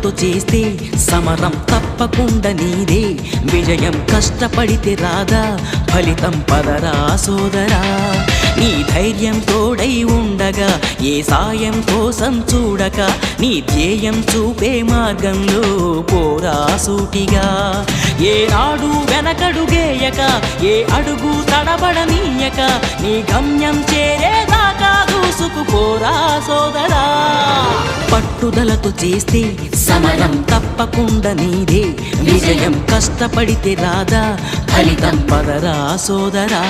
పట్టుదలతో చేస్తే సమరం తప్పకుండా నీదే విజయం కష్టపడితే రాదా ఫలితం పదరా సోదరా నీ ధైర్యం తోడై ఉండగా ఏ సాయం కోసం చూడక నీ ధ్యేయం చూపే మార్గంలో పోరా సూటిగా ఏనాడు వెనకడుగేయక ఏ అడుగు తడబడనీయక నీ గమ్యం చేరేదాకా దూసుకుపోరా సోదరా పట్టుదలతో చేస్తే సమరం తప్పకుండా నీదే విజయం కష్టపడితే రాదా ఫలితం పదరా సోదరా